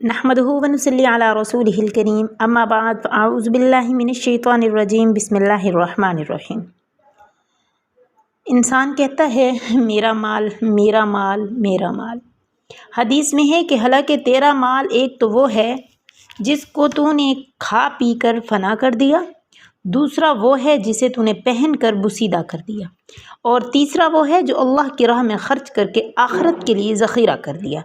نحمدہ ونصلی علی رسولہ الکریم اما بعد فاعوذ باللہ من الشیطان الرجیم بسم اللہ الرحمن الرحیم۔ انسان کہتا ہے میرا مال میرا مال میرا مال۔ حدیث میں ہے کہ حالانکہ تیرا مال ایک تو وہ ہے جس کو تو نے کھا پی کر فنا کر دیا، دوسرا وہ ہے جسے تو نے پہن کر بسیدہ کر دیا، اور تیسرا وہ ہے جو اللہ کی راہ میں خرچ کر کے آخرت کے لیے ذخیرہ کر دیا۔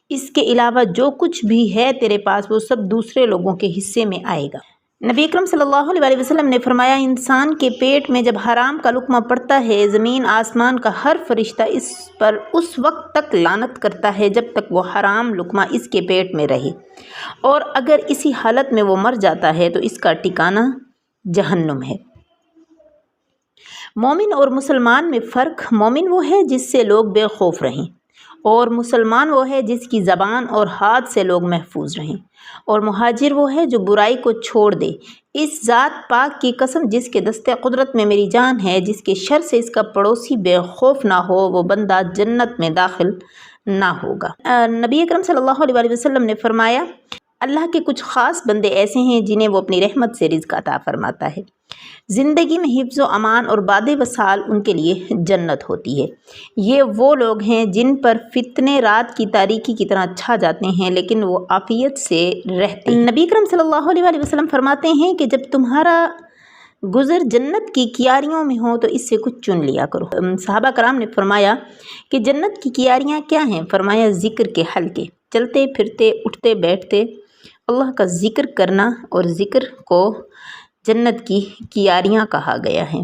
اس کے علاوہ جو کچھ بھی ہے تیرے پاس وہ سب دوسرے لوگوں کے حصے میں آئے گا۔ نبی اکرم صلی اللہ علیہ وسلم نے فرمایا، انسان کے پیٹ میں جب حرام کا لقمہ پڑتا ہے، زمین آسمان کا ہر فرشتہ اس پر اس وقت تک لعنت کرتا ہے جب تک وہ حرام لقمہ اس کے پیٹ میں رہے، اور اگر اسی حالت میں وہ مر جاتا ہے تو اس کا ٹھکانہ جہنم ہے۔ مومن اور مسلمان میں فرق: مومن وہ ہے جس سے لوگ بے خوف رہیں، اور مسلمان وہ ہے جس کی زبان اور ہاتھ سے لوگ محفوظ رہیں، اور مہاجر وہ ہے جو برائی کو چھوڑ دے۔ اس ذات پاک کی قسم جس کے دست قدرت میں میری جان ہے، جس کے شر سے اس کا پڑوسی بے خوف نہ ہو، وہ بندہ جنت میں داخل نہ ہوگا۔ نبی اکرم صلی اللہ علیہ وسلم نے فرمایا، اللہ کے کچھ خاص بندے ایسے ہیں جنہیں وہ اپنی رحمت سے رزق عطا فرماتا ہے۔ زندگی میں حفظ و امان اور باد وصال ان کے لیے جنت ہوتی ہے۔ یہ وہ لوگ ہیں جن پر فتنے رات کی تاریکی کی طرح چھا جاتے ہیں لیکن وہ عافیت سے رہتے ہیں۔ نبی اکرم صلی اللہ علیہ وسلم فرماتے ہیں کہ جب تمہارا گزر جنت کی کیاریوں میں ہو تو اس سے کچھ چن لیا کرو۔ صحابہ کرام نے فرمایا کہ جنت کی کیاریاں کیا ہیں؟ فرمایا، ذکر کے حلقے، چلتے پھرتے اٹھتے بیٹھتے اللہ کا ذکر کرنا، اور ذکر کو جنت کی کیاریاں کہا گیا ہے۔